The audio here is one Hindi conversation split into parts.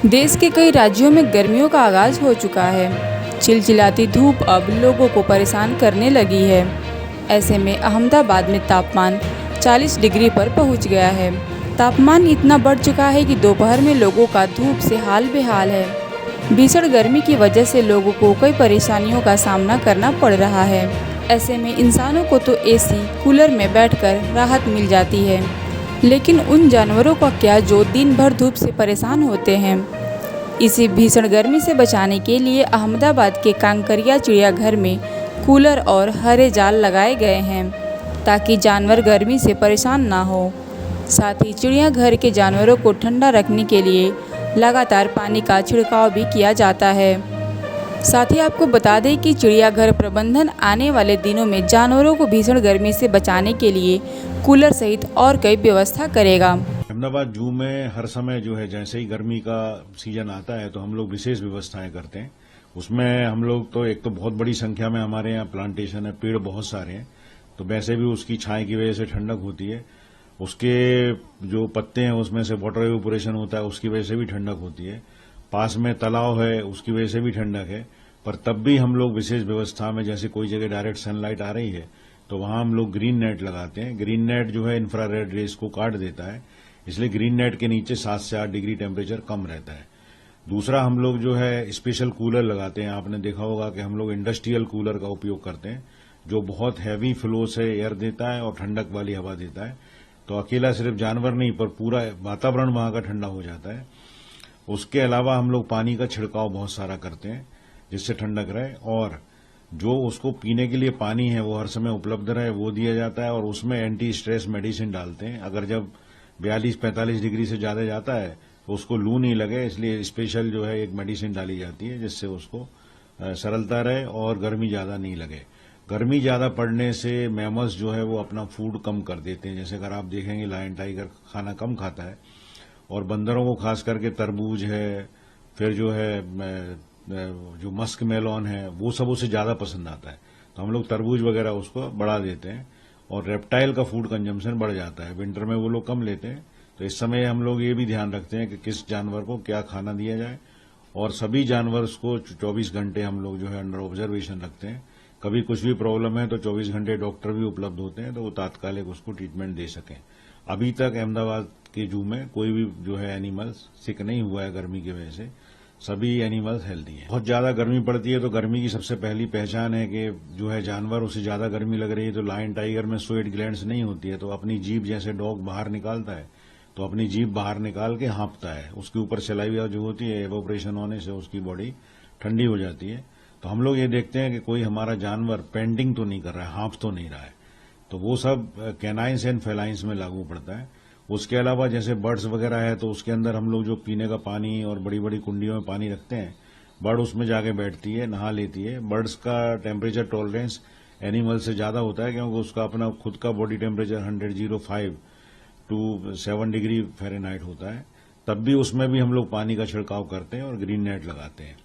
देश के कई राज्यों में गर्मियों का आगाज हो चुका है। चिलचिलाती धूप अब लोगों को परेशान करने लगी है। ऐसे में अहमदाबाद में तापमान 40 डिग्री पर पहुंच गया है। तापमान इतना बढ़ चुका है कि दोपहर में लोगों का धूप से हाल बेहाल है। भीषण गर्मी की वजह से लोगों को कई परेशानियों का सामना करना पड़ रहा है। ऐसे में इंसानों को तो एसी, कूलर में बैठकर राहत मिल जाती है, लेकिन उन जानवरों का क्या जो दिन भर धूप से परेशान होते हैं। इसी भीषण गर्मी से बचाने के लिए अहमदाबाद के कांकरिया चिड़ियाघर में कूलर और हरे जाल लगाए गए हैं, ताकि जानवर गर्मी से परेशान ना हो। साथ ही चिड़ियाघर के जानवरों को ठंडा रखने के लिए लगातार पानी का छिड़काव भी किया जाता है। साथ ही आपको बता दें कि चिड़ियाघर प्रबंधन आने वाले दिनों में जानवरों को भीषण गर्मी से बचाने के लिए कूलर सहित और कई व्यवस्था करेगा। अहमदाबाद जू में हर समय जो है जैसे ही गर्मी का सीजन आता है तो हम लोग विशेष व्यवस्थाएं करते हैं। उसमें हम लोग तो एक तो बहुत बड़ी संख्या में हमारे यहाँ प्लांटेशन है, पेड़ बहुत सारे हैं, तो वैसे भी उसकी छाए की वजह से ठंडक होती है। उसके जो पत्ते हैं उसमें से वाटर इवेपोरेशन होता है, उसकी वजह से भी ठंडक होती है। पास में तालाब है, उसकी वजह से भी ठंडक है। पर तब भी हम लोग विशेष व्यवस्था में, जैसे कोई जगह डायरेक्ट सनलाइट आ रही है तो वहां हम लोग ग्रीन नेट लगाते हैं। ग्रीन नेट जो है इंफ्रारेड रेज को काट देता है, इसलिए ग्रीन नेट के नीचे 7 से 8 डिग्री टेम्परेचर कम रहता है। दूसरा, हम लोग जो है स्पेशल कूलर लगाते हैं। आपने देखा होगा कि हम लोग इंडस्ट्रियल कूलर का उपयोग करते हैं, जो बहुत हैवी फ्लो से एयर देता है और ठंडक वाली हवा देता है। तो अकेला सिर्फ जानवर नहीं पर पूरा वातावरण वहां का ठंडा हो जाता है। उसके अलावा हम लोग पानी का छिड़काव बहुत सारा करते हैं, जिससे ठंडक रहे, और जो उसको पीने के लिए पानी है वो हर समय उपलब्ध रहे वो दिया जाता है। और उसमें एंटी स्ट्रेस मेडिसिन डालते हैं। अगर जब 42-45 डिग्री से ज्यादा जाता है तो उसको लू नहीं लगे, इसलिए स्पेशल जो है एक मेडिसिन डाली जाती है, जिससे उसको सरलता रहे और गर्मी ज्यादा नहीं लगे। गर्मी ज्यादा पड़ने से मैमल्स जो है वो अपना फूड कम कर देते हैं। जैसे अगर आप देखेंगे लायन टाइगर खाना कम खाता है, और बंदरों को खास करके तरबूज है, फिर जो है जो मस्क मेलॉन है, वो सब उसे ज्यादा पसंद आता है। तो हम लोग तरबूज वगैरह उसको बढ़ा देते हैं, और रेप्टाइल का फूड कंजम्पशन बढ़ जाता है। विंटर में वो लोग कम लेते हैं, तो इस समय हम लोग ये भी ध्यान रखते हैं कि किस जानवर को क्या खाना दिया जाए। और सभी जानवर को 24 घंटे हम लोग जो है अंडर ऑब्जर्वेशन रखते हैं। कभी कुछ भी प्रॉब्लम है तो 24 घंटे डॉक्टर भी उपलब्ध होते हैं, तो वो तात्कालिक उसको ट्रीटमेंट दे सकें। अभी तक अहमदाबाद के जू में कोई भी जो है एनिमल्स सिक नहीं हुआ है गर्मी की वजह से। सभी एनिमल्स हेल्दी हैं। बहुत ज्यादा गर्मी पड़ती है तो गर्मी की सबसे पहली पहचान है कि जो है जानवर, उसे ज्यादा गर्मी लग रही है तो लायन टाइगर में स्वेट ग्लैंड्स नहीं होती है, तो अपनी जीभ, जैसे डॉग बाहर निकालता है तो अपनी जीभ बाहर निकाल के हाँफता है। उसके ऊपर सलाइवा जो होती है, एवोपरेशन होने से उसकी बॉडी ठंडी हो जाती है। तो हम लोग ये देखते हैं कि कोई हमारा जानवर पेंटिंग तो नहीं कर रहा है, हाँफ तो नहीं रहा है। तो वो सब कैनाइंस एंड फेलाइंस में लागू पड़ता है। उसके अलावा जैसे बर्ड्स वगैरह है तो उसके अंदर हम लोग जो पीने का पानी और बड़ी बड़ी कुंडियों में पानी रखते हैं, बर्ड उसमें जाके बैठती है, नहा लेती है। बर्ड्स का टेम्परेचर टॉलरेंस एनिमल से ज्यादा होता है, क्योंकि उसका अपना खुद का body temperature 105 to 7 degree Fahrenheit होता है। तब भी उसमें भी हम लोग पानी का छिड़काव करते हैं और ग्रीन नेट लगाते हैं।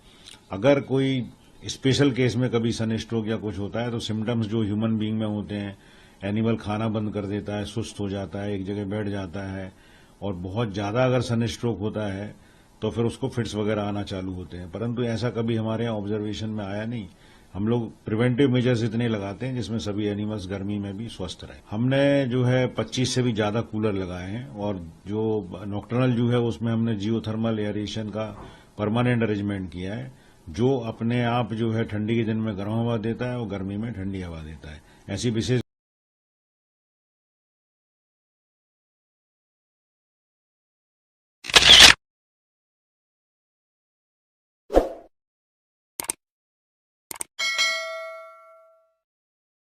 अगर कोई स्पेशल केस में कभी सन स्ट्रोक या कुछ होता है तो सिम्टम्स जो ह्यूमन बीइंग में होते हैं, एनिमल खाना बंद कर देता है, सुस्त हो जाता है, एक जगह बैठ जाता है, और बहुत ज्यादा अगर सन स्ट्रोक होता है तो फिर उसको फिट्स वगैरह आना चालू होते हैं। परंतु ऐसा कभी हमारे यहाँ ऑब्जर्वेशन में आया नहीं। हम लोग प्रिवेंटिव मेजर्स इतने लगाते हैं जिसमें सभी एनिमल्स गर्मी में भी स्वस्थ रहे। हमने जो है 25 से भी ज्यादा कूलर लगाए हैं, और जो नॉक्टर्नल जू है उसमें हमने जियोथर्मल एयरेशन का परमानेंट अरेंजमेंट किया है, जो अपने आप जो है ठंडी के दिन में गर्म हवा देता है और गर्मी में ठंडी हवा देता है। ऐसी विशेष